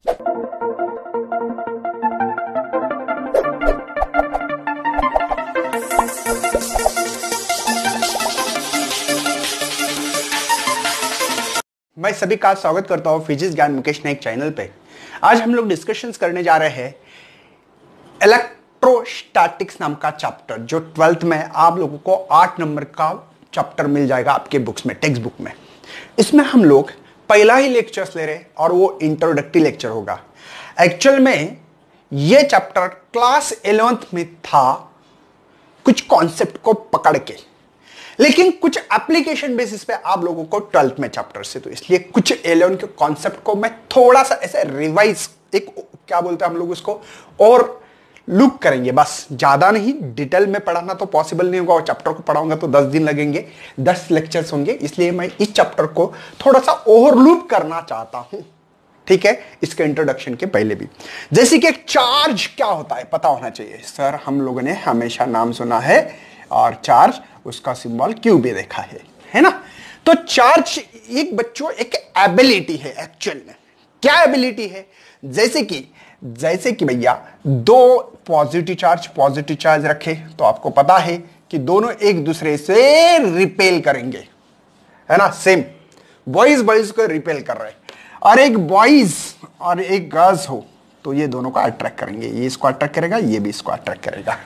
मैं सभी का स्वागत करता हूं फिजिक्स ज्ञान मुकेश नाइक चैनल पे। आज हम लोग डिस्कशंस करने जा रहे हैं इलेक्ट्रोस्टैटिक्स नाम का चैप्टर, जो 12th में आप लोगों को 8 नंबर का चैप्टर मिल जाएगा आपके बुक्स में, टेक्स्ट बुक में। इसमें हम लोग पहला ही लेक्चर्स ले रहे हैं और वो इंट्रोडक्टरी लेक्चर होगा। एक्चुअल में ये चैप्टर क्लास 11th में था कुछ कॉन्सेप्ट को पकड़ के, लेकिन कुछ एप्लीकेशन बेसिस पे आप लोगों को 12th में चैप्टर से, तो इसलिए कुछ 11 के कॉन्सेप्ट को मैं थोड़ा सा ऐसे रिवाइज, एक क्या बोलते हैं हम लोग उसको, और लुक करेंगे बस, ज्यादा नहीं। डिटेल में पढ़ाना तो पॉसिबल नहीं होगा और चैप्टर को पढ़ाऊंगा तो 10 दिन लगेंगे, 10 लेक्चर्स होंगे, इसलिए मैं इस चैप्टर को थोड़ा सा ओवरलूप करना चाहता हूं, ठीक है, इसके इंट्रोडक्शन के पहले भी। जैसे कि एक चार्ज क्या होता है पता होना चाहिए सर, हम लोगों ने हमेशा नाम सुना है और चार्ज, उसका सिंबल क्यू भी देखा है ना। तो चार्ज एक बच्चों एक एबिलिटी है। एक्चुअल में क्या एबिलिटी है? जैसे कि भैया दो पॉजिटिव चार्ज रखे तो आपको पता है कि दोनों एक दूसरे से रिपेल करेंगे, है ना। सेम बॉयज को रिपेल कर रहे हैं, और एक बॉयज और एक गर्ल्स हो तो ये दोनों को अट्रैक्ट करेंगे, ये इसको अट्रैक्ट करेगा, ये भी इसको अट्रैक्ट करेगा।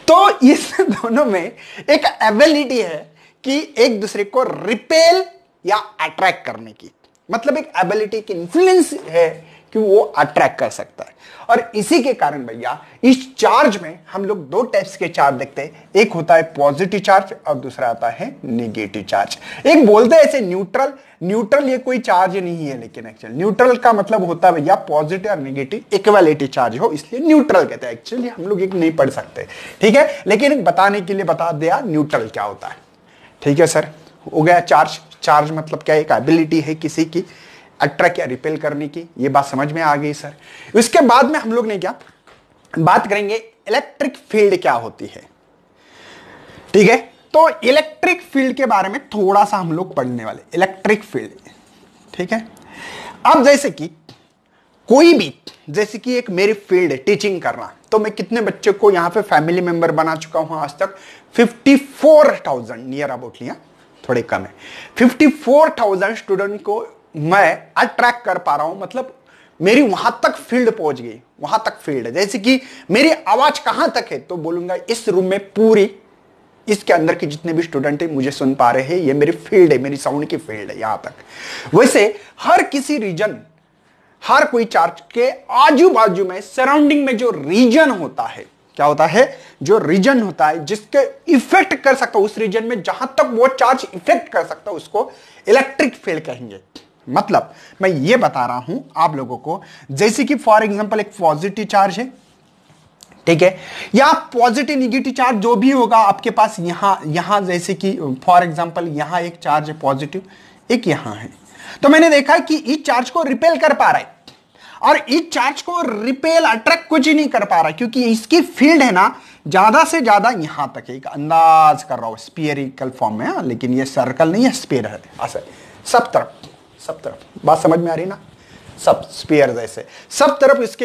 तो इस दोनों में एक एबिलिटी है कि एक दूसरे को रिपेल या अट्रैक्ट करने की, मतलब एक एबिलिटी की इन्फ्लुएंस है कि वो अट्रैक्ट कर सकता है। और इसी के कारण भैया इस चार्ज में हम लोग दो टाइप्स के चार्ज देखते हैं, एक होता है पॉजिटिव चार्ज और दूसरा आता है नेगेटिव चार्ज। एक बोलते हैं ऐसे न्यूट्रल ये कोई चार्ज नहीं है, लेकिन एक्चुअल न्यूट्रल का मतलब होता है भैया पॉजिटिव और नेगेटिव इक्वालिटी चार्ज हो, इसलिए न्यूट्रल कहते हैं। एक्चुअली हम लोग एक नहीं पढ़ सकते, ठीक है, लेकिन बताने के लिए बता दिया न्यूट्रल क्या होता है, ठीक है सर। हो गया चार्ज मतलब क्या, एक एबिलिटी है किसी की अट्रैक्ट या रिपेल करने की, ये बात समझ में आ गई सर। उसके बाद में हम लोग ने क्या बात करेंगे, इलेक्ट्रिक फील्ड क्या होती है, ठीक है। तो इलेक्ट्रिक फील्ड के बारे में थोड़ा सा हम लोग पढ़ने वाले, इलेक्ट्रिक फील्ड, ठीक है। अब जैसे कि कोई भी, जैसे कि एक मेरी फील्ड है टीचिंग करना, तो मैं कितने बच्चे को यहां पे फैमिली मेंबर बना चुका हूं आज तक, 54,000 नियर अबाउट लिया, थोड़े कम है, 54,000 स्टूडेंट को मैं अट्रैक्ट कर पा रहा हूं, मतलब मेरी वहां तक फील्ड पहुंच गई, वहां तक फील्ड है। जैसे कि मेरी आवाज कहां तक है, तो बोलूंगा इस रूम में पूरी, इसके अंदर के जितने भी स्टूडेंट है मुझे सुन पा रहे हैं, ये मेरी फील्ड है, मेरी साउंड की फील्ड है यहां तक। वैसे हर किसी रीजन, हर कोई चार्ज के आजू बाजू में, सराउंडिंग में जो रीजन होता है, क्या होता है, जो रीजन होता है जिसके इफेक्ट कर सकता है, उस रीजन में जहां तक वो चार्ज इफेक्ट कर सकता है उसको इलेक्ट्रिक फील्ड कहेंगे। मतलब मैं ये बता रहा हूं आप लोगों को, जैसे कि फॉर एग्जांपल एक पॉजिटिव चार्ज है, ठीक है, या पॉजिटिव निगेटिव चार्ज जो भी होगा आपके पास, यहां जैसे कि फॉर एग्जांपल यहां एक चार्ज है पॉजिटिव, एक यहां है, तो मैंने देखा कि इस चार्ज को रिपेल कर पा रहा है और इस चार्ज को रिपेल अट्रैक्ट कुछ ही नहीं कर पा रहा, क्योंकि इसकी फील्ड है ना ज्यादा से ज्यादा यहां तक है। एक अंदाज कर रहा हूं स्फीयरिकल फॉर्म में, लेकिन ये सर्कल नहीं है, स्फीयर है, ऐसे सब तरफ बात समझ में आ रही ना, सब स्फीयर जैसे सब तरफ इसके,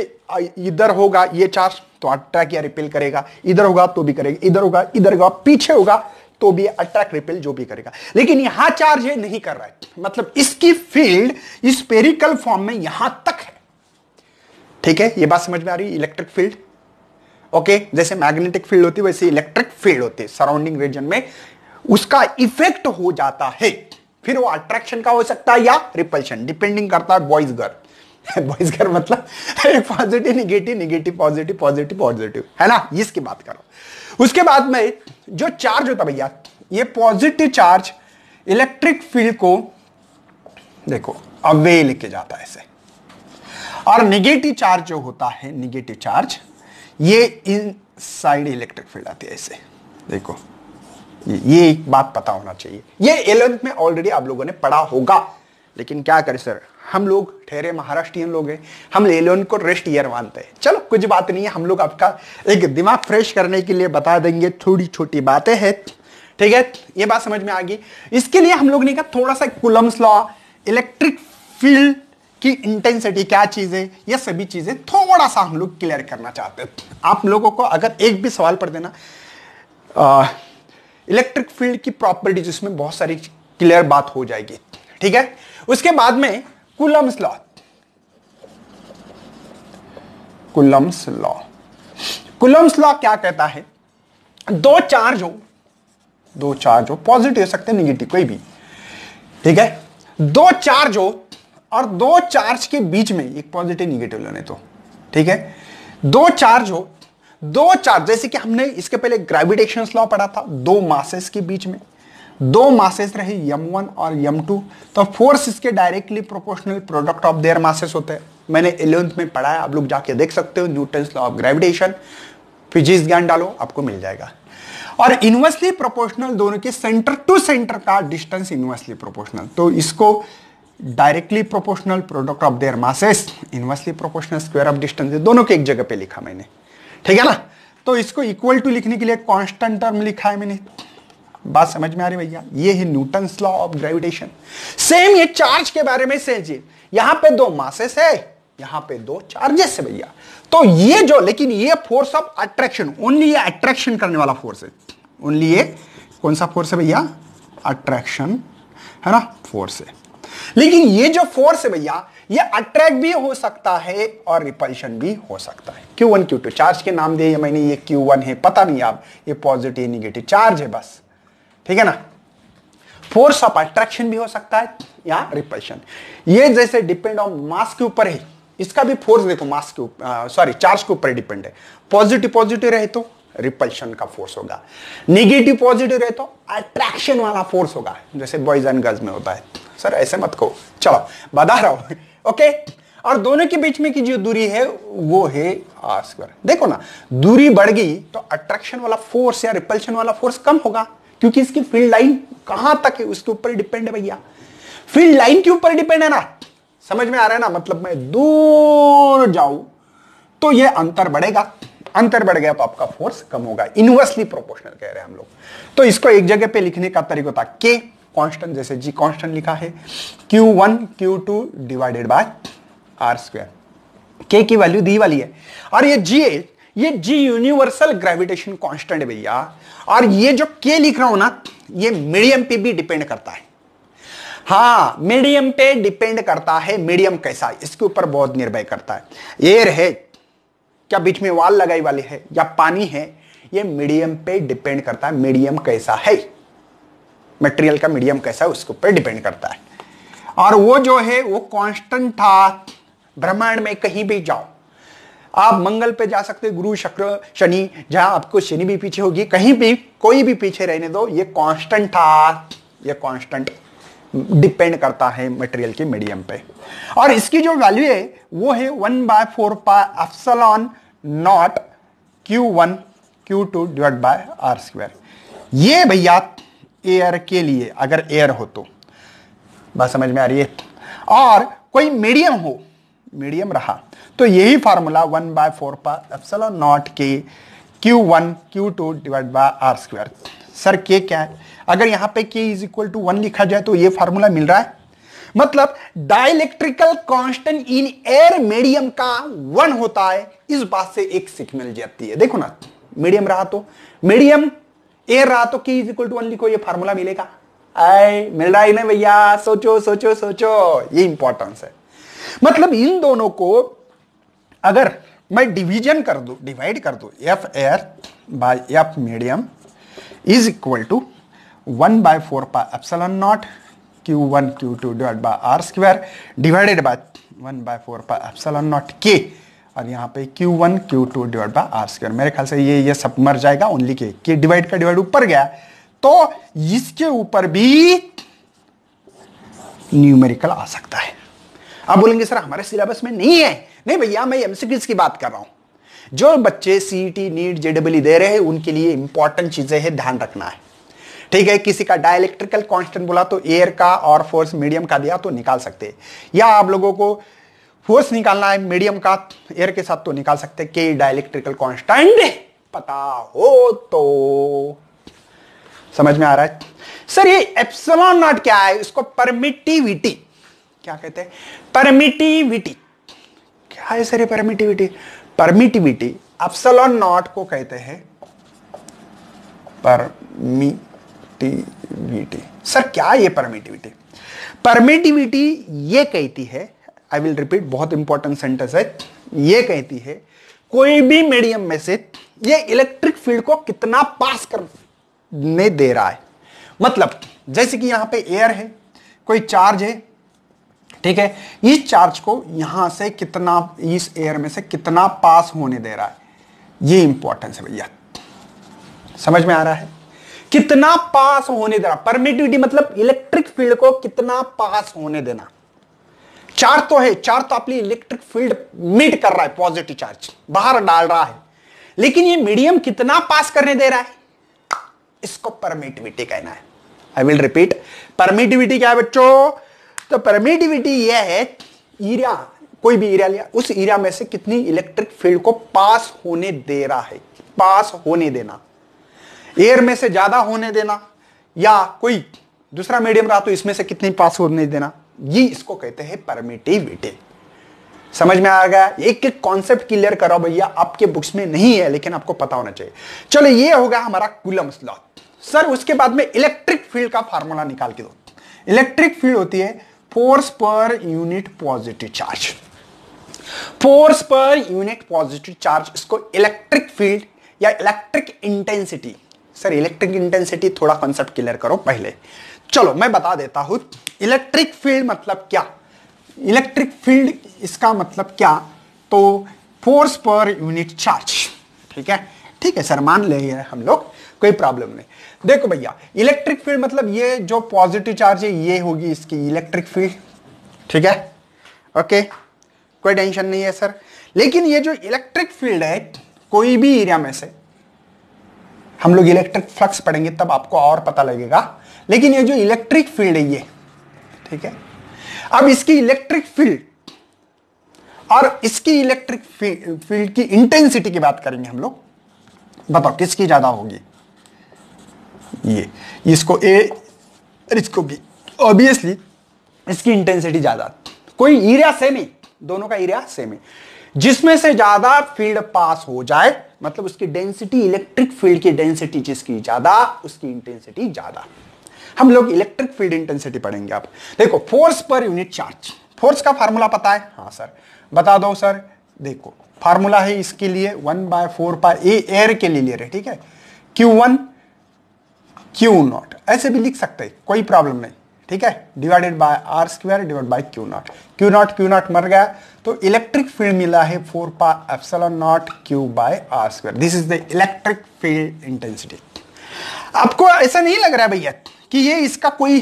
इधर होगा ये चार्ज तो अट्रैक्ट या रिपेल करेगा, इधर होगा तो भी करेगा, इधर होगा पीछे होगा तो भी अट्रैक्ट रिपेल जो भी करेगा, लेकिन यहां चार्ज है नहीं कर रहा है, मतलब इसकी फील्ड इस स्फीयरिकल फॉर्म में यहां तक है, ठीक है। ये बात समझ में आ रही है, इलेक्ट्रिक फील्ड, ओके। जैसे मैग्नेटिक फील्ड होती है वैसे इलेक्ट्रिक फील्ड होती है, सराउंडिंग रीजन में उसका इफेक्ट हो जाता है, फिर वो अट्रैक्शन का हो सकता है या रिपल्शन, डिपेंडिंग करता है बॉयज गर्ल मतलब पॉजिटिव निगेटिव पॉजिटिव, है ना, इसकी बात करो। उसके बाद में जो चार्ज होता है भैया, ये पॉजिटिव चार्ज इलेक्ट्रिक फील्ड को देखो अवे लेके जाता है ऐसे, और नेगेटिव चार्ज जो होता है, नेगेटिव चार्ज ये इन साइड इलेक्ट्रिक फील्ड आती है ऐसे, देखो ये एक बात पता होना चाहिए। ये 11th में ऑलरेडी आप लोगों ने पढ़ा होगा, लेकिन क्या करें सर, हम लोग ठहरे महाराष्ट्रियन लोग हैं, हम 11th को रेस्ट ईयर मानते हैं। चलो कुछ बात नहीं है, हम लोग आपका एक दिमाग फ्रेश करने के लिए बता देंगे, थोड़ी छोटी बातें हैं, ठीक है। ये बात समझ में आ गई। इसके लिए हम लोग ने कहा थोड़ा सा कूलम्स लॉ, इलेक्ट्रिक फील्ड कि इंटेंसिटी क्या चीज है, ये सभी चीजें थोड़ा सा हम लोग क्लियर करना चाहते हैं। आप लोगों को अगर एक भी सवाल पढ़ देना इलेक्ट्रिक फील्ड की प्रॉपर्टीज, इसमें बहुत सारी क्लियर बात हो जाएगी, ठीक है। उसके बाद में Coulomb's law, Coulomb's law, Coulomb's law क्या कहता है, दो चार्ज हो, पॉजिटिव हो सकते हैं, नेगेटिव, कोई भी, ठीक है। दो चार्ज हो और दो चार्ज के बीच में एक पॉजिटिव नेगेटिव लेने तो, ठीक है। दो चार्ज हो, दो चार्ज, जैसे कि हमने इसके पहले ग्रेविटेशन लॉ पढ़ा था, दो मासेस के बीच में दो मासेस रहे m1 और m2, तो फोर्स इसके directly proportional product of their masses होते हैं। मैंने 11th में पढ़ा है, आप लोग जाके देख सकते हो, Newton's law of gravitation, physics ज्ञान डालो, आपको मिल जाएगा। और इनवर्सली प्रोपोर्शनल, दोनों के सेंटर टू सेंटर का डिस्टेंस इनवर्सली प्रोपोर्शनल, तो इसको directly proportional product of their masses, inversely proportional square of distance, दोनों के एक जगह पे लिखा मैंने, ठीक है ना। तो इसको इक्वल टू लिखने के लिए कांस्टेंट टर्म लिखा है मैंने। बात समझ में आ रही भैया? ये है Newton's law of gravitation. Same ये चार्ज के बारे में से जी, यहां पे दो मासेस है, यहां पे दो चार्जेस है भैया। तो ये जो, लेकिन ये फोर्स ऑफ अट्रैक्शन, ओनली ये अट्रैक्शन करने वाला फोर्स है, ओनली ये कौन सा फोर्स है भैया? अट्रैक्शन, है ना, फोर्स है। लेकिन ये जो फोर्स है भैया, ये अट्रैक्ट भी हो सकता है और रिपल्शन भी हो सकता है। Q1 Q2 चार्ज के नाम दिए मैंने, ये Q1 है, पता नहीं आप, ये पॉजिटिव निगेटिव चार्ज है बस, ठीक है ना। फोर्स ऑफ अट्रैक्शन भी हो सकता है या रिपल्शन, ये जैसे डिपेंड ऑन मास के ऊपर है, इसका भी फोर्स देखो मास के ऊपर, सॉरी चार्ज के ऊपर डिपेंड है। पॉजिटिव रहे तो रिपल्शन का फोर्स होगा, नेगेटिव पॉजिटिव रहे तो अट्रैक्शन वाला फोर्स होगा, जैसे बॉयज एंड गर्ल्स में होता है। सर ऐसे मत कहो, चलो बता रहा हूं, ओके। और दोनों के बीच में की जो दूरी है वो है r स्क्वायर। देखो ना, दूरी बढ़ गई तो अट्रैक्शन वाला फोर्स या रिपल्शन वाला फोर्स कम होगा, क्योंकि इसकी फील्ड लाइन कहां तक है उसके ऊपर डिपेंड है भैया, फील्ड लाइन के ऊपर डिपेंड है ना। समझ में आ रहा है ना? मतलब मैं दूर जाऊं तो ये अंतर बढ़ेगा, अंतर बढ़ गया तो आपका फोर्स कम होगा, इनवर्सली प्रोपोर्शनल कह रहे हैं हम लोग। तो इसको एक जगह पे लिखने का तरीका था k कांस्टेंट, जैसे g कांस्टेंट लिखा है, Q1 Q2 divided by r square. k की वैल्यू दी वाली है, और ये g है, ये g यूनिवर्सल ग्रेविटेशन कांस्टेंट है भैया। और ये जो k लिख रहा हूं ना, ये मीडियम पे भी डिपेंड करता है। हाँ, मीडियम पे डिपेंड करता है, मीडियम कैसा है इसके ऊपर बहुत निर्भर करता है। एयर है क्या, बीच में वाल लगाई वाली है, या पानी है, ये मीडियम पे डिपेंड करता है, मीडियम कैसा है, मटेरियल का मीडियम कैसा है उसके ऊपर डिपेंड करता है। और वो जो है वो कांस्टेंट था, ब्रह्मांड में कहीं भी जाओ, आप मंगल पे जा सकते, गुरु शुक्र शनि, जहां आपको शनि भी पीछे होगी, कहीं भी कोई भी पीछे रहने दो, ये कांस्टेंट था, ये कांस्टेंट डिपेंड करता है मटेरियल के मीडियम पे। और इसकी जो वैल्यू है वो है 1/4 pi epsilon not Q1 Q2 divide by r square. ये भैया एयर के लिए, अगर एयर हो तो, बात समझ में आ रही है। और कोई मीडियम हो, मीडियम रहा तो यही फार्मूला 1/4 पाई एप्सिलॉन नॉट के Q1 Q2 divide by r square. Sir के क्या है? अगर यहां पे k इज इक्वल टू 1 लिखा जाए तो ये फार्मूला मिल रहा है, मतलब डाइलेक्ट्रिकल कांस्टेंट इन एयर मीडियम का 1 होता है। इस बात से एक सिग्नल जाती है, देखो ना, मीडियम रहा तो, मीडियम एयर रहा तो k इज इक्वल टू 1 लिखो, ये फार्मूला मिलेगा। आए मिल रहा है ना भैया? सोचो सोचो सोचो, ये इंपॉर्टेंस है। मतलब इन दोनों को अगर मैं डिवीजन कर दूं, डिवाइड कर दूं, F air by F medium is equal to 1/4 pi epsilon not Q1 Q2 divide by r square divided by 1/4 pi epsilon not k, और यहाँ पे Q1 Q2 divide by r square. मेरे ख्याल से ये सब मर जाएगा, ओनली k डिवाइड का डिवाइड ऊपर गया तो इसके ऊपर भी न्यूमेरिकल आ सकता है। आप बोलेंगे सर हमारे सिलेबस में नहीं है। नहीं भैया, मैं एमसीक्यूज की बात कर रहा हूं। जो बच्चे सीईटी नीट जेडब्ल्यू दे रहे हैं उनके लिए इंपॉर्टेंट चीजें हैं, ध्यान रखना है, ठीक है। किसी का डाइलेक्ट्रिकल कांस्टेंट बोला तो एयर का, और फोर्स मीडियम का दिया तो निकाल सकते हैं, या आप लोगों को फोर्स निकालना है मीडियम का एयर के साथ तो निकाल सकते हैं, के डाइलेक्ट्रिकल कांस्टेंट पता हो तो। समझ में आ रहा है? सर ये एप्सिलॉन नॉट क्या है? इसको परमिटिविटी, क्या कहते हैं, परमिटिविटी। क्या है सर ये परमिटिविटी? परमिटिविटी एप्सिलॉन नॉट को कहते हैं परमिटिविटी। सर क्या ये परमिटिविटी? परमिटिविटी ये कहती है, आई विल रिपीट, बहुत इंपॉर्टेंट सेंटेंस है, ये कहती है कोई भी मीडियम में से ये इलेक्ट्रिक फील्ड को कितना पास करने दे रहा है। मतलब जैसे कि यहां पे एयर है, कोई चार्ज है, ठीक है, इस चार्ज को यहां से कितना, इस एयर में से कितना पास होने दे रहा है, ये इंपॉर्टेंस है भैया। समझ में आ रहा है? कितना पास होने दे रहा। परमिटिविटी मतलब इलेक्ट्रिक फील्ड को कितना पास होने देना। चार्ज तो है, चार्ज तो अपनी इलेक्ट्रिक फील्ड मीट कर रहा है, पॉजिटिव चार्ज बाहर डाल रहा है, लेकिन ये मीडियम कितना पास करने दे रहा है, इसको परमिटिविटी कहना है। आई विल रिपीट, परमिटिविटी क्या है बच्चों? तो परमिटिविटी यह है एरिया, कोई भी एरिया लिया, उस एरिया में से कितनी इलेक्ट्रिक फील्ड को पास होने दे रहा है। पास होने देना, एयर में से ज्यादा होने देना, या कोई दूसरा मीडियम रहा तो इसमें से कितनी पास होने देना, ये इसको कहते हैं परमिटिविटी। समझ में आ गया? एक एक कॉन्सेप्ट क्लियर करो भैया, आपके बुक्स में नहीं है लेकिन आपको पता होना चाहिए। चलो ये होगा हमारा कूलम्स लॉ। सर उसके बाद में इलेक्ट्रिक फील्ड का फार्मूला निकाल के दो। इलेक्ट्रिक फील्ड होती है force per unit positive charge. Force per unit positive charge, इसको इलेक्ट्रिक फील्ड या electric intensity. Sir electric intensity थोड़ा कॉन्सेप्ट क्लियर करो पहले। चलो मैं बता देता हूं इलेक्ट्रिक फील्ड मतलब क्या। इलेक्ट्रिक फील्ड इसका मतलब क्या, तो फोर्स पर यूनिट चार्ज। ठीक है, ठीक है सर, मान ले हम लोग, कोई प्रॉब्लम नहीं। देखो भैया, इलेक्ट्रिक फील्ड मतलब ये जो पॉजिटिव चार्ज है ये होगी इसकी इलेक्ट्रिक फील्ड। ठीक है, ओके, कोई टेंशन नहीं है सर। लेकिन ये जो इलेक्ट्रिक फील्ड है, कोई भी एरिया में से, हम लोग इलेक्ट्रिक फ्लक्स पढ़ेंगे तब आपको और पता लगेगा, लेकिन ये जो इलेक्ट्रिक फील्ड है ये, ठीक है, अब इसकी इलेक्ट्रिक फील्ड और इसकी इलेक्ट्रिक फील्ड की इंटेंसिटी की बात करेंगे हम लोग। बताओ किसकी ज्यादा होगी? ये, इसको ए और इसको बी। ऑब्वियसली इसकी इंटेंसिटी ज्यादा। कोई एरिया सेम है, दोनों का एरिया सेम है, जिसमें से ज्यादा फील्ड पास हो जाए मतलब उसकी डेंसिटी, इलेक्ट्रिक फील्ड की डेंसिटी जिसकी ज्यादा उसकी इंटेंसिटी ज्यादा। हम लोग इलेक्ट्रिक फील्ड इंटेंसिटी पढ़ेंगे। आप देखो force per unit charge, force का फार्मूला पता है? हाँ सर, बता दो सर। देखो फार्मूला है इसके लिए 1/4 एयर के लिए ले रहे, ठीक है, Q1 Q0 ऐसे भी लिख सकते हैं, कोई प्रॉब्लम नहीं, ठीक है, divided by R² divide by Q0 मर गया तो इलेक्ट्रिक फील्ड मिला है 4πε0 Q/R²। This is the electric field intensity. आपको ऐसा नहीं लग रहा है भैया कि ये इसका कोई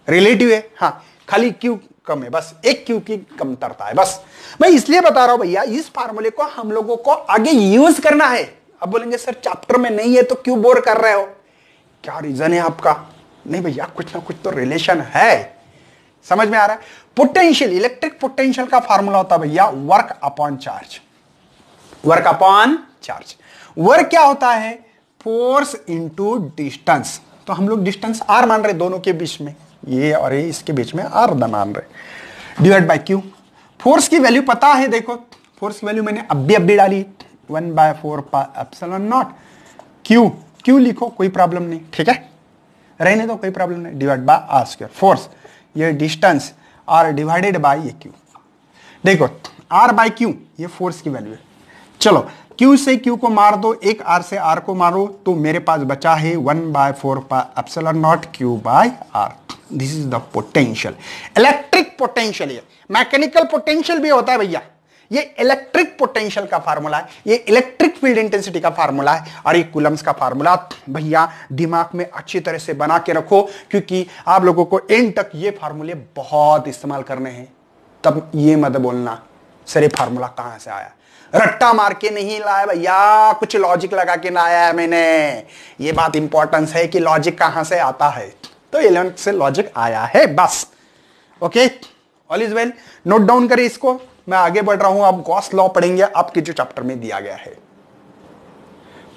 रिलेटिव है? हाँ, खाली Q कम है, बस एक Q की कमतरता है, बस मैं इसलिए बता रहा हूं भैया, इस फार्मूले को हम लोगों को आगे यूज करना है। अब बोलेंगे सर चैप्टर में नहीं है तो क्यों बोर कर रहे हो, क्या रीजन है आपका? नहीं भैया, कुछ ना कुछ तो रिलेशन है। समझ में आ रहा है? पोटेंशियल, इलेक्ट्रिक पोटेंशियल का फार्मूला होता है भैया work upon charge. Work upon charge, work क्या होता है? Force into distance. तो हम लोग डिस्टेंस R मान रहे दोनों के बीच में, ये और ये इसके बीच में R मान रहे, डिवाइड बाय Q। फोर्स की वैल्यू पता है, देखो फोर्स की वैल्यू मैंने अभी डाली 1/4πε0 Q लिखो, कोई प्रॉब्लम नहीं, ठीक है, रहने दो, कोई प्रॉब्लम नहीं, डिवाइड बाय R²। फोर्स ये डिस्टेंस R डिवाइडेड बाय ये Q। देखो R/Q ये फोर्स की वैल्यू है। चलो Q से Q को मार दो, एक R से R को मारो, तो मेरे पास बचा है 1/4πε0 Q/R। This is the potential, electric potential. ये मैकेनिकल पोटेंशियल भी होता है भैया, ये इलेक्ट्रिक पोटेंशियल का फार्मूला है, ये इलेक्ट्रिक फील्ड इंटेंसिटी का फार्मूला है, और ये कूलम्स का फार्मूला भैया दिमाग में अच्छी तरह से बना के रखो, क्योंकि आप लोगों को एंड तक ये फार्मूले बहुत इस्तेमाल करने हैं। तब ये मत बोलना सर ये फार्मूला कहां से आया, रट्टा मार के नहीं लाया भैया, कुछ लॉजिक लगा के लाया है मैंने। ये बात इंपॉर्टेंस है कि लॉजिक कहां से आता है, तो 11th से लॉजिक आया है, बस। Okay, all is well, note down करें इसको। मैं आगे बढ़ रहा हूं, अब गॉस लॉ पढ़ेंगे आपके जो चैप्टर में दिया गया है।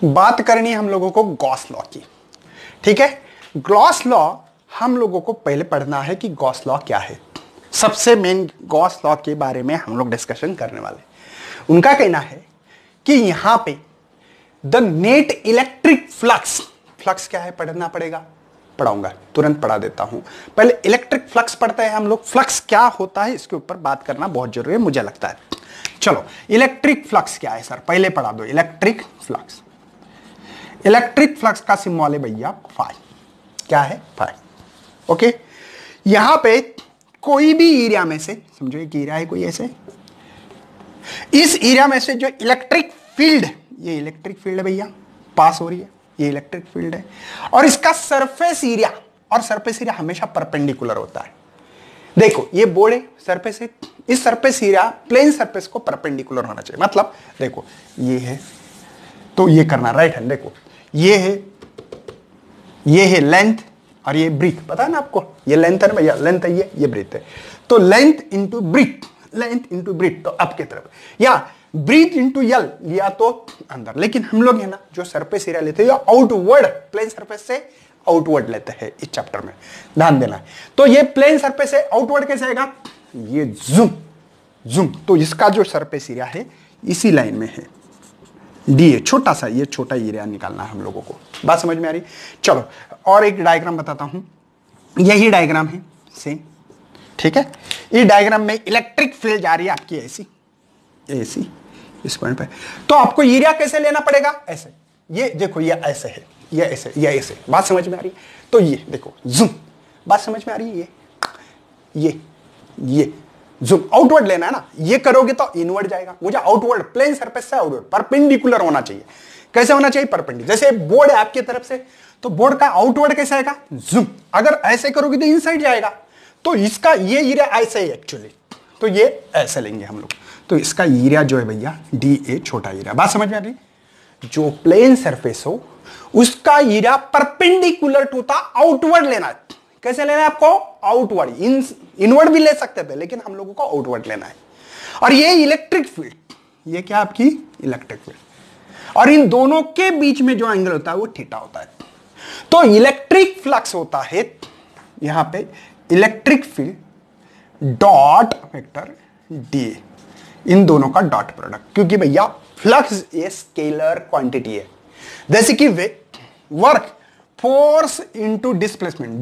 बात करनी है हम लोगों को गॉस लॉ की, ठीक है। गॉस लॉ हम लोगों को पहले पढ़ना है कि गॉस लॉ क्या है। सबसे मेन गॉस लॉ के बारे में हम लोग डिस्कशन करने वाले। उनका कहना है कि यहां पे the net electric flux, flux क्या है पढ़ना पड़ेगा, पढ़ाऊंगा, तुरंत पढ़ा देता हूं। पहले इलेक्ट्रिक फ्लक्स पढ़ते हैं हम लोग। फ्लक्स क्या होता है इसके ऊपर बात करना बहुत जरूरी है मुझे लगता है। चलो इलेक्ट्रिक फ्लक्स क्या है सर, पहले पढ़ा दो। इलेक्ट्रिक फ्लक्स, इलेक्ट्रिक फ्लक्स का सिंबल है भैया फाई। क्या है? फाई। ओके, यहां पे कोई भी एरिया में से, समझो एक एरिया है कोई ऐसे, इस एरिया में से जो इलेक्ट्रिक फील्ड, ये इलेक्ट्रिक फील्ड है भैया, पास हो रही है, ये इलेक्ट्रिक फील्ड है, और इसका सरफेस एरिया, और सरफेस एरिया हमेशा परपेंडिकुलर होता है। देखो ये बोर्ड है, सरफेस है, इस सरफेस एरिया प्लेन सरफेस को परपेंडिकुलर होना चाहिए। मतलब देखो ये है तो ये करना राइट हैंड, देखो ये है लेंथ और ये ब्रीथ, पता है ना आपको, ये लेंथ है ना भैया, लेंथ है ये ब्रीथ है। तो length into breadth, length into breadth, तो अप की तरफ, या ब्रीथ इंटू यल लिया तो अंदर। लेकिन हम लोग है ना जो सरफेस एरिया लेते हैं या आउटवर्ड, प्लेन सरफेस से आउटवर्ड लेते हैं इस चैप्टर में, ध्यान देना है। तो ये प्लेन सरफेस से आउटवर्ड कैसे आएगा, ये जूम जूम, तो इसका जो सरफेस एरिया है इसी लाइन में है, डी ए, छोटा सा, ये छोटा एरिया निकालना है हम लोगों को। बात समझ में आ रही? चलो और एक डायग्राम बताता हूं, यही डायग्राम है सेम, ठीक है। इस डायग्राम में इलेक्ट्रिक फील्ड जा रही है आपकी ऐसी ऐसी इस पॉइंट पे, तो आपको एरिया कैसे लेना पड़ेगा, ऐसे, ये देखो ये ऐसे है, ये ऐसे, ये ऐसे, बात समझ में आ रही? तो ये देखो जूम, बात समझ में आ रही है? ये जूम आउटवर्ड लेना है ना, ये करोगे तो इनवर्ड जाएगा, मुझे आउटवर्ड, प्लेन सरफेस से आउटवर्ड परपेंडिकुलर होना चाहिए। कैसे होना चाहिए? परपेंडिकुलर। जैसे बोर्ड है आपकी तरफ से, तो बोर्ड का आउटवर्ड कैसे आएगा, जूम। अगर ऐसे करोगे तो इनसाइड जाएगा, तो इसका ये एरिया ऐसे ही एक्चुअली, तो ये ऐसे लेंगे हम लोग, तो इसका एरिया जो है भैया डी ए, छोटा एरिया। बात समझ में आ रही? जो प्लेन सरफेस हो उसका एरिया परपेंडिकुलर टू था आउटवर्ड लेना है। कैसे लेना है आपको? आउटवर्ड, इनवर्ड भी ले सकते थे लेकिन हम लोगों को आउटवर्ड लेना है। और ये इलेक्ट्रिक फील्ड, ये क्या आपकी इलेक्ट्रिक फील्ड, और इन दोनों के बीच में जो एंगल होता है वो थीटा होता है। तो इलेक्ट्रिक फ्लक्स होता है यहां पे electric field dot vector D, इन दोनों का डॉट प्रोडक्ट, क्योंकि भैया फ्लक्स ये स्केलर क्वांटिटी है। जैसे कि वर्क, फोर्स इंटू डिस्प्लेसमेंट,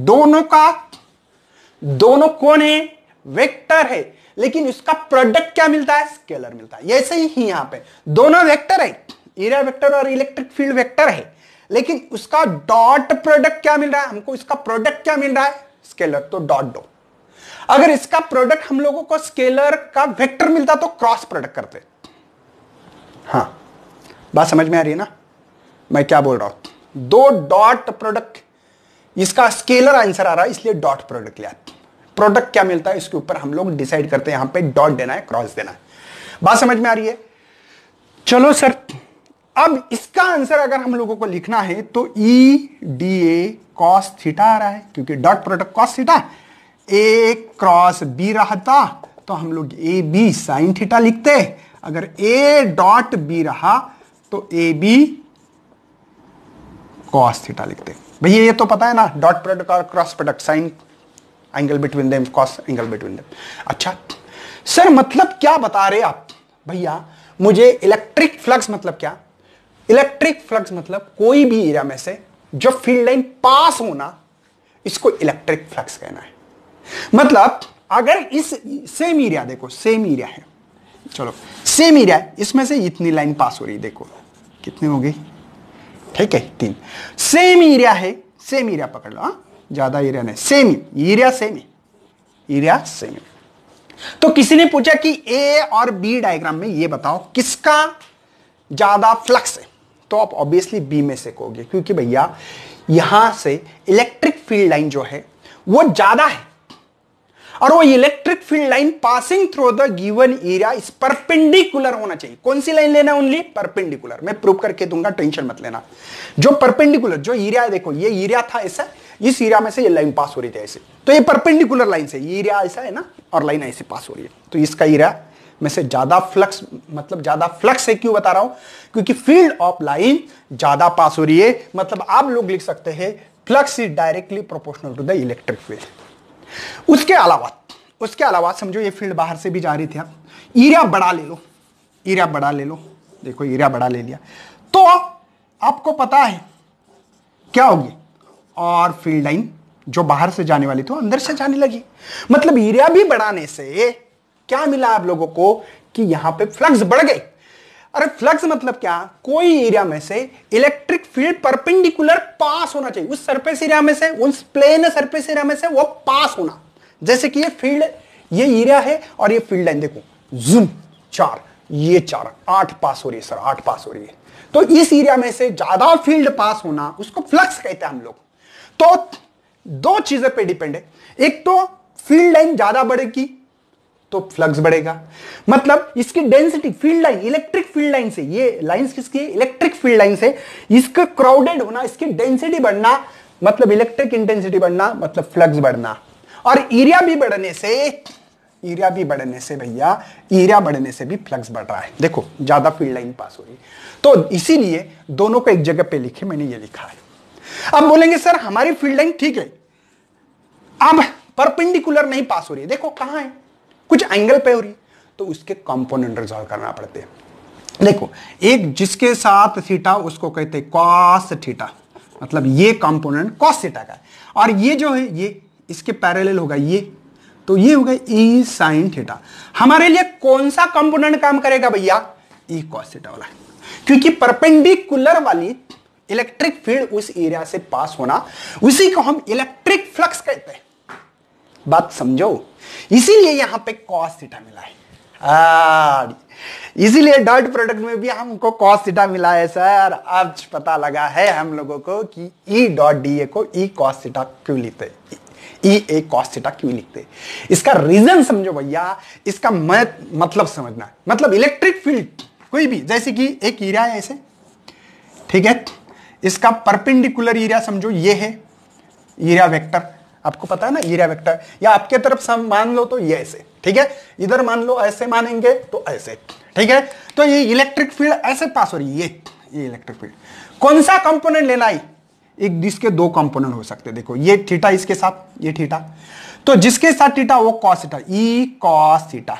दोनों कौन है, वेक्टर है, लेकिन इसका प्रोडक्ट क्या मिलता है, स्केलर मिलता है। ऐसे ही यहां पे दोनों वेक्टर है, एरिया वेक्टर और इलेक्ट्रिक फील्ड वेक्टर है, लेकिन उसका डॉट प्रोडक्ट क्या मिल रहा है हमको, इसका प्रोडक्ट क्या मिल रहा है, स्केलर, तो डॉट दो। अगर इसका प्रोडक्ट हम लोगों को स्केलर का वेक्टर मिलता तो क्रॉस प्रोडक्ट करते। हाँ बात समझ में आ रही है ना मैं क्या बोल रहा हूं? दो डॉट प्रोडक्ट, इसका स्केलर आंसर आ रहा है इसलिए डॉट प्रोडक्ट लिया। प्रोडक्ट क्या मिलता है इसके ऊपर हम लोग डिसाइड करते हैं, यहां पे डॉट देना है, क्रॉस देना है। बात समझ में आ रही है? चलो सर, अब इसका आंसर अगर हम लोगों को लिखना है तो E D A cos theta आ रहा है, क्योंकि dot product cos theta, A cross B रहता तो हम लोग ए बी साइन थीटा लिखते। अगर ए डॉट बी रहा तो ए बी कॉस थीटा लिखते। भैया ये तो पता है ना, डॉट प्रोडक्ट और cross product, sign angle between them, cos angle between them. अच्छा सर मतलब क्या बता रहे आप? भैया मुझे इलेक्ट्रिक फ्लक्स मतलब क्या, इलेक्ट्रिक फ्लक्स मतलब कोई भी एरिया में से जो फील्ड लाइन पास होना, इसको इलेक्ट्रिक फ्लक्स कहना है। मतलब अगर इस सेम एरिया, देखो सेम एरिया है, चलो सेम एरिया है, इसमें से इतनी लाइन पास हो रही है, देखो कितनी हो गई, ठीक है 3। सेम एरिया है, सेम एरिया पकड़ लो, हाँ ज्यादा एरिया नहीं, same area, same area same. तो किसी ने पूछा कि ए और बी डायग्राम में ये बताओ किसका ज्यादा फ्लक्स है, तो आप ऑब्वियसली बी में से कहोगे, क्योंकि भैया यहां से इलेक्ट्रिक फील्ड लाइन जो है वो ज्यादा है, और वो electric field line passing through the given area इस परपेंडिकुलर होना चाहिए। कौन सी लाइन लेना? Only perpendicular. मैं प्रूव करके दूंगा, टेंशन मत लेना। जो परपेंडिकुलर जो एरिया है, देखो ये एरिया था ऐसा, इस एरिया में से ये लाइन पास हो रही थी ऐसे, तो ये परपेंडिकुलर लाइन से ये एरिया ऐसा है ना, और लाइन ऐसे पास हो रही है, तो इसका एरिया में से ज्यादा फ्लक्स, मतलब ज्यादा फ्लक्स है। क्यों बता रहा हूं? क्योंकि फील्ड ऑफ लाइन ज्यादा पास हो रही है, मतलब आप लोग लिख सकते हैं flux is directly proportional to the electric field. उसके अलावा उसके अलावा समझो ये फील्ड बाहर से भी जा रही थी, आप एरिया बड़ा ले लो, एरिया बड़ा ले लो, देखो एरिया बड़ा ले लिया तो आपको पता है क्या होगी, और फील्ड लाइन जो बाहर से जाने वाली थी अंदर से जाने लगी। मतलब एरिया भी बढ़ाने से क्या मिला आप लोगों को कि यहां पे फ्लक्स बढ़ गई। अरे फ्लक्स मतलब क्या, कोई एरिया में से इलेक्ट्रिक फील्ड परपेंडिकुलर पास होना चाहिए, उस सरफेस एरिया में से, उस प्लेन सरफेस एरिया में से वो पास होना। जैसे कि ये फील्ड, ये एरिया है और ये फील्ड लाइन, देखो जूम 4, ये 4, 8 पास हो रही है सर, 8 पास हो रही है। तो इस एरिया में से ज्यादा फील्ड पास होना उसको फ्लक्स कहते हैं हम लोग। तो दो चीजें पे डिपेंड है, एक तो फील्ड लाइन ज्यादा बढ़ेगी तो फ्लक्स बढ़ेगा, मतलब इसकी density, field line, electric field line से, ये लाइंस किसकी, इलेक्ट्रिक फील्ड लाइन से, इसका क्राउडेड होना, इसकी डेंसिटी बढ़ना मतलब इलेक्ट्रिक इंटेंसिटी बढ़ना, मतलब फ्लक्स बढ़ना। और एरिया भी बढ़ने से, एरिया भी बढ़ने से भैया, एरिया बढ़ने से भी फ्लक्स बढ़ रहा है। देखो ज्यादा फील्ड लाइन पास हो रही है, तो इसीलिए दोनों को एक जगह पे लिखे, मैंने ये लिखा है। अब बोलेंगे सर हमारी फील्ड लाइन ठीक है, अब परपेंडिकुलर नहीं पास हो रही है, देखो कहां है, कुछ एंगल पे हो रही है, तो उसके कंपोनेंट रिजॉल्व करना पड़ते हैं। देखो एक जिसके साथ थीटा उसको कहते हैं कॉस थीटा, मतलब ये कंपोनेंट कॉस थीटा का है, और ये जो है ये इसके पैरेलल होगा ये, तो ये होगा ई साइन थीटा। हमारे लिए कौन सा कंपोनेंट काम करेगा भैया, ई कॉस थीटा वाला, क्योंकि परपेंडिकुलर वाली इलेक्ट्रिक फील्ड उस एरिया से पास होना, उसी को हम इलेक्ट्रिक फ्लक्स कहते हैं। बात समझो, इसीलिए यहां पे कॉस थीटा मिला है, इसीलिए डॉट प्रोडक्ट में भी हमको कॉस थीटा मिला है सर। अब पता लगा है हम लोगों को कि ई डॉट डी ए को ई कॉस थीटा क्यों लिखते, ई ए कॉस थीटा क्यों लिखते, इसका रीजन समझो भैया, इसका मतलब समझना है। मतलब इलेक्ट्रिक फील्ड कोई भी, जैसे कि एक एरिया है ऐसे, ठीक है, इसका परपेंडिकुलर एरिया समझो ये है एरिया वेक्टर, आपको पता है ना एरिया वेक्टर, या आपके तरफ सब मान लो तो ये ऐसे, ठीक है, इधर मान लो ऐसे मानेंगे तो ऐसे, ठीक है। तो ये इलेक्ट्रिक फील्ड ऐसे पास हो रही है, ये इलेक्ट्रिक फील्ड, कौन सा कंपोनेंट लेना है, एक जिसके दो कंपोनेंट हो सकते हैं, देखो ये थीटा इसके साथ, ये थीटा, तो जिसके साथ थीटा वो cos theta, E cos theta,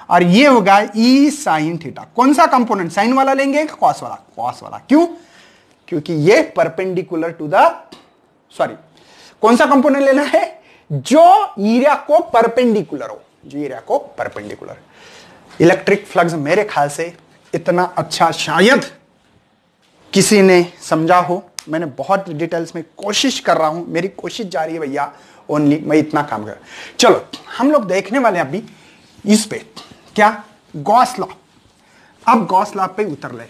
और ये होगा ई साइन थीटा। कौन सा कंपोनेंट, साइन वाला लेंगे कॉस वाला, कॉस वाला, क्यों, क्योंकि ये परपेंडिकुलर टू द, सॉरी कौन सा कंपोनेंट लेना है, जो एरिया को परपेंडिकुलर हो, जो एरिया को परपेंडिकुलर। इलेक्ट्रिक फ्लक्स मेरे ख्याल से इतना अच्छा शायद किसी ने समझा हो, मैंने बहुत डिटेल्स में कोशिश कर रहा हूं, मेरी कोशिश जारी है भैया, ओनली मैं इतना काम कर। चलो हम लोग देखने वाले अभी इस पे क्या, गॉस लॉ। अब गॉस लॉ पे उतर ले,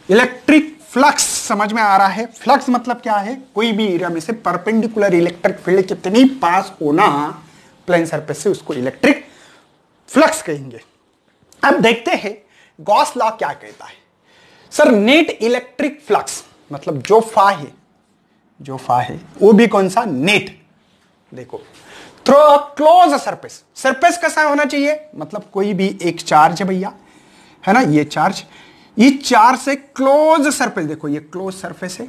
इलेक्ट्रिक फ्लक्स समझ में आ रहा है। फ्लक्स मतलब क्या है, कोई भी एरिया में से परपेंडिकुलर इलेक्ट्रिक फील्ड कितनी पास होना प्लेन सरफेस से, उसको इलेक्ट्रिक फ्लक्स कहेंगे। अब देखते हैं गॉस लॉ क्या कहता है। सर नेट इलेक्ट्रिक फ्लक्स मतलब जो फा है, जो फा है वो भी कौन सा, नेट। देखो through a close surface, surface कैसा होना चाहिए, मतलब कोई भी एक चार्ज है भैया, है ना, ये चार्ज, इस चार्ज से क्लोज सरफेस, देखो ये क्लोज सरफेस है,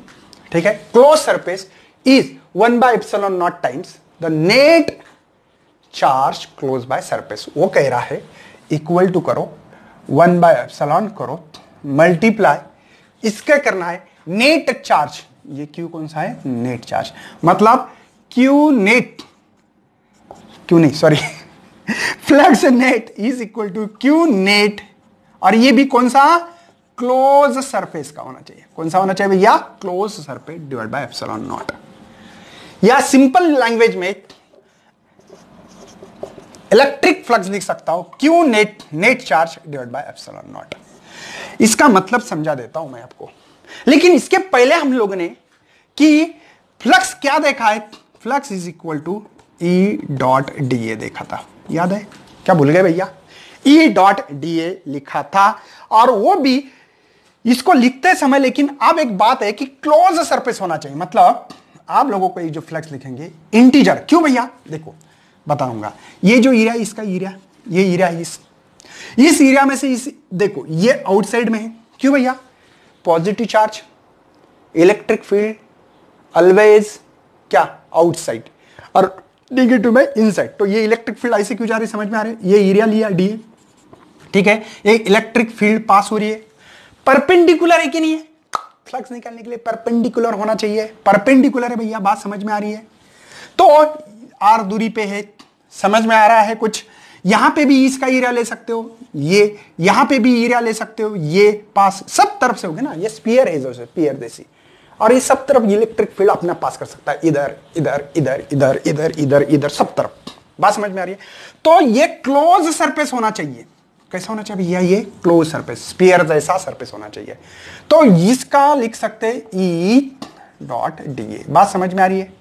ठीक है, close surface is 1/ε0 times the net charge close by surface. वो कह रहा है इक्वल टू करो 1/ε करो मल्टीप्लाई, इसका करना है नेट चार्ज, ये क्यू कौन सा है, नेट चार्ज, मतलब क्यू नेट, क्यू नहीं sorry flux net is equal to Q net, और ये भी कौन सा, क्लोज सरफेस का होना चाहिए। कौन सा होना चाहिए भैया, क्लोज सरफेस डिवाइड बाय ε0। या सिंपल लैंग्वेज में इलेक्ट्रिक फ्लक्स लिख सकता हूं Q net, net charge divide by ε0। इसका मतलब समझा देता हूं मैं आपको, लेकिन इसके पहले हम लोगों ने कि फ्लक्स क्या देखा है, flux is equal to E dot D A देखा था, याद है, क्या भूल गए भैया, ई डॉट डी ए लिखा था, और वो भी इसको लिखते समय, लेकिन अब एक बात है कि क्लोज सरफेस होना चाहिए। मतलब आप लोगों को ये जो फ्लक्स लिखेंगे इंटीजर, क्यों भैया, देखो बताऊंगा, ये जो एरिया, इसका एरिया, ये एरिया, इस एरिया में से इस, देखो ये आउटसाइड में है, क्यों भैया, positive charge, electric field always क्या, आउटसाइड, और नेगेटिव में इनसाइड। तो ये इलेक्ट्रिक फील्ड ऐसे क्यों जा रही है समझ में आ रहा है? ये एरिया लिया डी, ठीक है, ये इलेक्ट्रिक फील्ड पास हो रही है, परपेंडिकुलर है कि नहीं है? फ्लक्स निकालने के लिए परपेंडिकुलर होना चाहिए, परपेंडिकुलर है भैया, बात समझ में आ रही है? तो आर दूरी पे है, समझ में आ रहा है कुछ? यहां पे भी इसका एरिया ले सकते हो, ये यहां पे भी एरिया ले सकते हो, ये पास सब तरफ से हो गया ना, ये स्फीयर है जैसे स्फीयर जैसी, और ये सब तरफ इलेक्ट्रिक फील्ड अपना पास कर सकता है, इधर इधर इधर इधर इधर इधर इधर सब तरफ। बात समझ में आ रही है? तो ये क्लोज सरफेस होना चाहिए। कैसा होना चाहिए भैया? ये क्लोज सरफेस, स्फीयर जैसा सरफेस होना चाहिए। तो इसका लिख सकते हैं ई डॉट डी। बात समझ में आ रही है?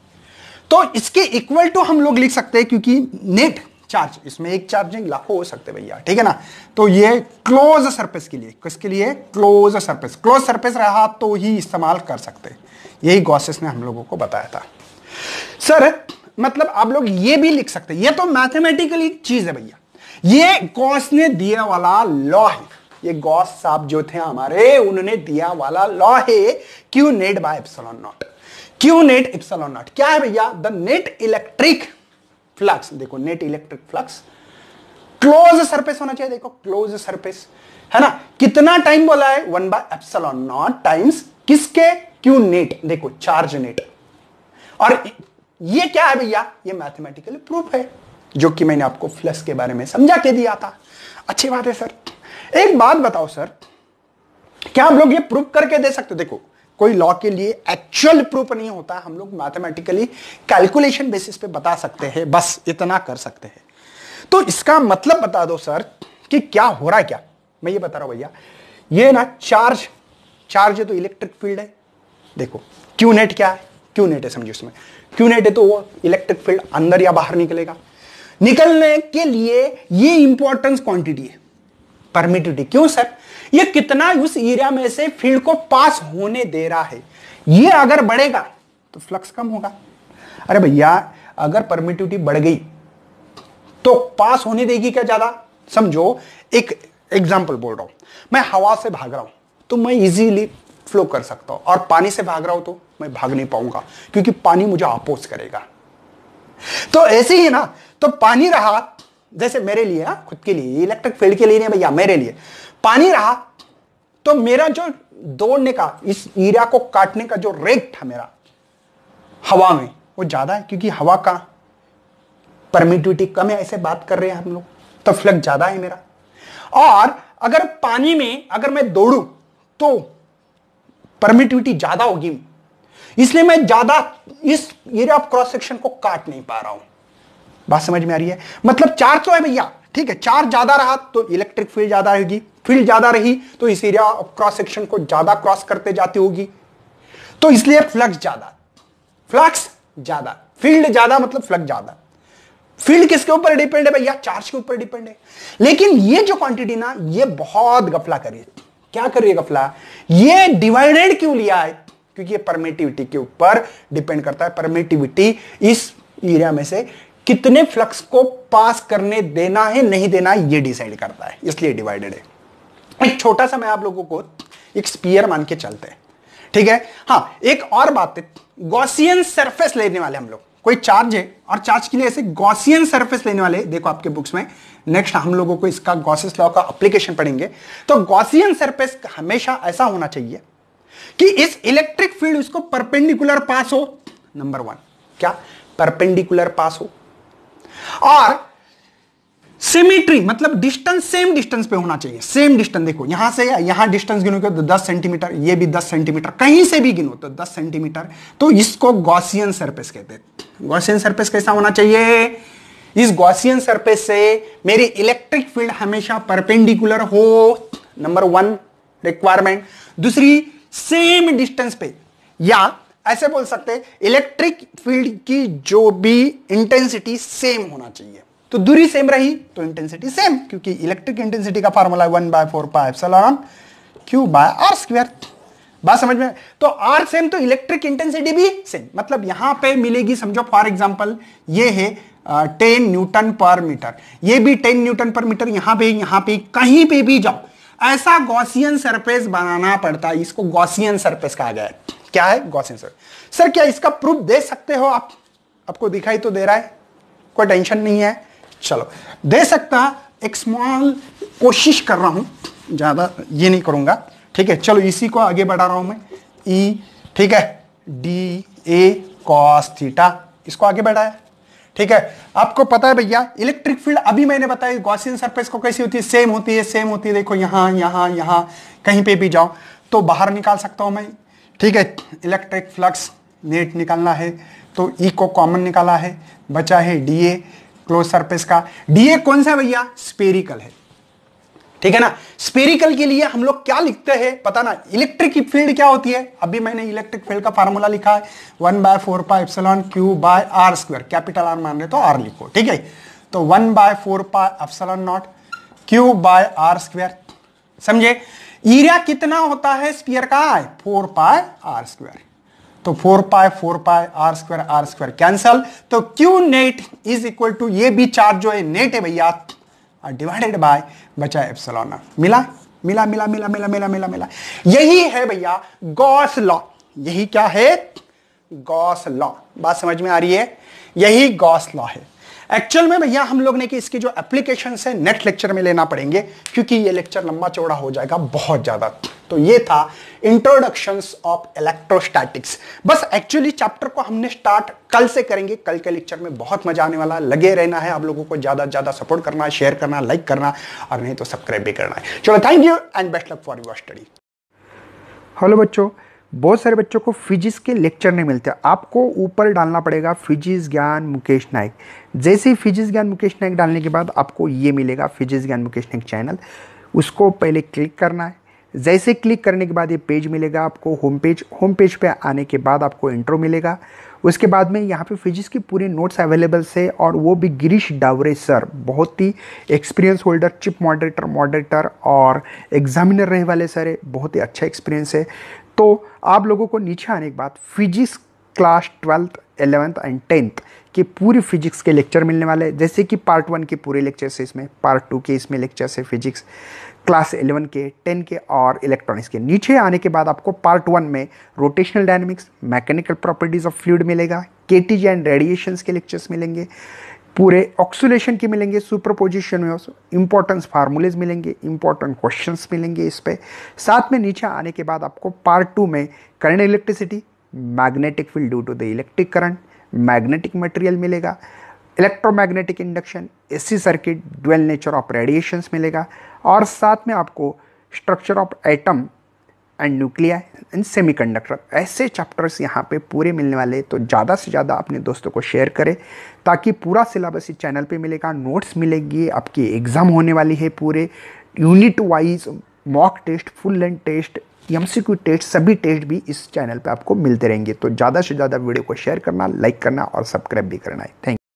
तो इसके इक्वल टू हम लोग लिख सकते हैं, क्योंकि नेट चार्ज, इसमें एक चार्जिंग लाखों हो सकते हैं भैया, ठीक है ना? तो ये क्लोज सरफेस के लिए, किसके लिए? Close surface. क्लोज सरफेस रहा तो ही इस्तेमाल कर सकते हैं, यही गॉसेस ने हम लोगों को बताया था। सर मतलब आप लोग ये भी लिख सकते हैं, ये तो मैथमेटिकली चीज है भैया, ये गॉस ने दिया वाला लॉ है, ये गॉस साहब जो थे हमारे, उन्होंने दिया वाला लॉ है, Q net by epsilon not. Q net epsilon not क्या है भैया? द नेट इलेक्ट्रिक फ्लक्स, देखो net electric flux close surface होना चाहिए, देखो क्लोज सरफेस है ना, कितना टाइम बोला है? 1 बाय एप्सिलॉन नॉट टाइम्स किसके? क्यू नेट, देखो चार्ज नेट। और ये क्या है भैया? ये मैथमेटिकल प्रूफ है, जो कि मैंने आपको फ्लक्स के बारे में समझा के दिया था। अच्छी बात है सर। एक बात बताओ सर, क्या हम लोग ये प्रूफ करके दे सकते हो? देखो कोई लॉ के लिए एक्चुअल प्रूफ नहीं होता, हम लोग मैथमेटिकली कैलकुलेशन बेसिस पे बता सकते हैं, बस इतना कर सकते हैं। तो इसका मतलब बता दो सर कि क्या हो रहा है। क्या मैं ये बता रहा हूं भैया, ये ना चार्ज है तो इलेक्ट्रिक फील्ड है। देखो क्यू नेट क्या है? क्यू नेट है, समझो इसमें क्यू नेट है तो वो इलेक्ट्रिक फील्ड अंदर या बाहर निकलेगा। निकलने के लिए ये इंपॉर्टेंस क्वांटिटी है, परमिटिविटी। क्यों सर? ये कितना उस एरिया में से फील्ड को पास होने दे रहा है, ये अगर बढ़ेगा तो फ्लक्स कम होगा। अरे भैया अगर परमिटिविटी बढ़ गई तो पास होने देगी क्या ज्यादा? समझो एक एग्जांपल बोल रहा हूं, मैं हवा से भाग रहा हूं तो मैं इजीली फ्लो कर सकता हूं, और पानी से भाग रहा हूं तो मैं भाग नहीं पाऊंगा, क्योंकि पानी मुझे अपोज करेगा। तो ऐसे ही ना, तो पानी रहा जैसे मेरे लिए, खुद के लिए, इलेक्ट्रिक फील्ड के लिए नहीं भैया, मेरे लिए पानी रहा तो मेरा जो दौड़ने का, इस एरिया को काटने का जो रेट था मेरा हवा में, वो ज्यादा है, क्योंकि हवा का परमिटिविटी कम है, ऐसे बात कर रहे हैं हम लोग, तो फ्लक्स ज्यादा है मेरा। और अगर पानी में अगर मैं दौड़ूं तो परमिटिविटी ज्यादा होगी, इसलिए मैं ज्यादा इस एरिया ऑफ क्रॉस सेक्शन को काट नहीं पा रहा हूं। बात समझ में आ रही है? मतलब चार्ज तो है भैया, ठीक है, चार्ज ज्यादा रहा तो इलेक्ट्रिक फील्ड ज्यादा होगी, फील्ड ज्यादा रही तो इस एरिया ऑफ क्रॉस सेक्शन को ज्यादा क्रॉस करते जाती होगी, तो इसलिए फ्लक्स ज्यादा, फील्ड ज्यादा मतलब फ्लक्स ज्यादा। फील्ड किसके ऊपर डिपेंड है भैया? चार्ज के ऊपर डिपेंड है। लेकिन ये जो क्वांटिटी ना, ये बहुत गफला करिए। क्या करिए गफला? ये डिवाइडेड क्यों लिया है? क्योंकि ये परमिटिविटी के ऊपर डिपेंड करता है। परमिटिविटी इस एरिया में से कितने फ्लक्स को पास करने देना है नहीं देना है, ये डिसाइड करता है, इसलिए डिवाइडेड है। एक छोटा सा मैं आप लोगों को एक स्फीयर मान के चलते हैं, ठीक है? हाँ, एक और बात है, गॉसियन सरफेस लेने वाले हम लोग, कोई चार्ज है और चार्ज के लिए ऐसे गॉसियन सरफेस लेने वाले, देखो आपके बुक्स में नेक्स्ट हम लोगों को इसका गॉसेस लॉ का एप्लीकेशन पढ़ेंगे। तो गॉसियन सरफेस हमेशा ऐसा होना चाहिए कि इस इलेक्ट्रिक फील्ड उसको परपेंडिकुलर पास हो, नंबर 1, क्या परपेंडिकुलर पास हो, और सिमेट्री मतलब डिस्टेंस सेम डिस्टेंस पे होना चाहिए, सेम डिस्टेंस। देखो यहां से यहां डिस्टेंस गिनोगे तो 10 सेंटीमीटर, ये भी 10 सेंटीमीटर, कहीं से भी गिनो तो 10 सेंटीमीटर, तो इसको गॉसियन सरफेस कहते हैं। गॉसियन सरफेस कैसा होना चाहिए? इस गॉसियन सरफेस से मेरी इलेक्ट्रिक फील्ड हमेशा परपेंडिकुलर हो, नंबर 1 रिक्वायरमेंट। दूसरी, सेम डिस्टेंस पे, या ऐसे बोल सकते हैं इलेक्ट्रिक फील्ड की जो भी इंटेंसिटी सेम होना चाहिए। तो दूरी सेम रही तो इंटेंसिटी सेम, क्योंकि इलेक्ट्रिक इंटेंसिटी का फार्मूला है 1/4πε Q/r²। बात समझ में? तो R सेम तो इलेक्ट्रिक इंटेंसिटी भी सेम, मतलब यहां पे मिलेगी, समझो फॉर एग्जांपल ये है 10 न्यूटन पर मीटर, ये भी 10 न्यूटन पर मीटर, यहां पे कहीं पे भी जाओ, ऐसा गॉसियन सरफेस बनाना पड़ता है। इसको गॉसियन सरफेस कहा गया है। क्या है? Gaussian surface. सर क्या इसका प्रूफ दे सकते हो आप? आपको दिखाई तो दे रहा है, कोई टेंशन नहीं है। चलो दे सकता, एक स्मॉल कोशिश कर रहा हूं, ज्यादा ये नहीं करूंगा, ठीक है। चलो इसी को आगे बढ़ा रहा हूं मैं, ई, ठीक है, डी ए कॉस थीटा, इसको आगे बढ़ाया, ठीक है। आपको पता है भैया इलेक्ट्रिक फील्ड अभी मैंने बताया गॉसियन सरफेस को कैसी होती है, सेम होती है, सेम होती है। देखो यहां यहां यहां कहीं पे भी जाओ तो बाहर निकाल सकता हूं मैं, ठीक है। इलेक्ट्रिक फ्लक्स नेट निकालना है तो ई को कॉमन निकाला है, बचा है डीए क्लोज सरफेस का। डीए कौन सा भैया, स्फेरिकल है, ठीक है ना। स्फेरिकल के लिए हम लोग क्या लिखते हैं पता ना, इलेक्ट्रिक फील्ड क्या होती है, अभी मैंने इलेक्ट्रिक फील्ड का फार्मूला लिखा है 1/4πε/Q/r², कैपिटल आर मान रहे तो आर लिखो, ठीक है। तो 1/4πε0 Q/r², समझे। एरिया कितना होता है स्फीयर का, 4πr², तो 4πr² कैंसल, तो Q net is equal to, ये भी चार्ज जो है नेट है भैया, डिवाइडेड बाय बचा एप्सिलॉन। मिला मिला मिला मिला मिला मिला मिला मिला, यही है भैया गॉस लॉ। यही क्या है, गॉस लॉ। बात समझ में आ रही है, यही गॉस लॉ है। एक्चुअल में भैया हम लोग ने कि इसकी जो एप्लीकेशन है नेक्स्ट लेक्चर में लेना पड़ेंगे, क्योंकि ये लेक्चर लंबा चौड़ा हो जाएगा बहुत ज्यादा। तो ये था इंट्रोडक्शंस ऑफ इलेक्ट्रोस्टैटिक्स। बस एक्चुअली चैप्टर को हमने स्टार्ट कल से करेंगे, कल के लेक्चर में बहुत मजा आने वाला है। लगे रहना है, आप लोगों को ज्यादा से ज्यादा सपोर्ट करना है, शेयर करना, लाइक करना, और नहीं तो सब्सक्राइब भी करना है। चलो thank you and best luck for your study. Hello बच्चों, बहुत सारे बच्चों को फिजिक्स के लेक्चर नहीं मिलते, आपको ऊपर डालना पड़ेगा फिजिक्स ज्ञान मुकेश नायक। जैसे ही फिजिक्स ज्ञान मुकेश नायक डालने के बाद आपको ये मिलेगा फिजिक्स ज्ञान मुकेश नायक चैनल, उसको पहले क्लिक करना है। जैसे क्लिक करने के बाद ये पेज मिलेगा आपको, होम पेज पे आने के बाद आपको इंट्रो मिलेगा। उसके बाद में यहाँ पे फिजिक्स की पूरी नोट्स अवेलेबल है, और वो भी गिरीश डावरे सर, बहुत ही एक्सपीरियंस होल्डर, चिप मॉडरेटर और एग्जामिनर रहे वाले सर है, बहुत ही अच्छा एक्सपीरियंस है। तो आप लोगों को नीचे आने के बाद physics class 12th 11th and 10th के पूरी फिजिक्स के लेक्चर मिलने वाले हैं। जैसे कि पार्ट 1 के पूरे लेक्चर्स है इसमें, पार्ट 2 के इसमें लेक्चर्स है फिजिक्स क्लास 11 के, 10 के और इलेक्ट्रॉनिक्स के। नीचे आने के बाद आपको पार्ट 1 में rotational dynamics, mechanical properties of fluid मिलेगा, केटीजी एंड रेडिएशंस के लेक्चर्स मिलेंगे, पूरे ऑक्सीलेशन के मिलेंगे, सुपरपोजिशन में इंपॉर्टेंस फार्मूलेज मिलेंगे, इंपॉर्टेंट क्वेश्चंस मिलेंगे इस पे। साथ में नीचे आने के बाद आपको पार्ट 2 में current electricity, magnetic field due to the electric current, magnetic material मिलेगा, electromagnetic induction, AC circuit, dual nature of radiations मिलेगा, और साथ में आपको structure of atom and nuclei and semiconductor, ऐसे चैप्टर्स यहाँ पे पूरे मिलने वाले। तो ज़्यादा से ज़्यादा अपने दोस्तों को शेयर करें, ताकि पूरा सिलेबस इस चैनल पे मिलेगा, नोट्स मिलेगी, आपकी एग्ज़ाम होने वाली है, पूरे unit wise mock test, full length test, MCQ test, सभी टेस्ट भी इस चैनल पे आपको मिलते रहेंगे। तो ज़्यादा से ज़्यादा वीडियो को शेयर करना, लाइक करना और सब्सक्राइब भी करना है। Thank you.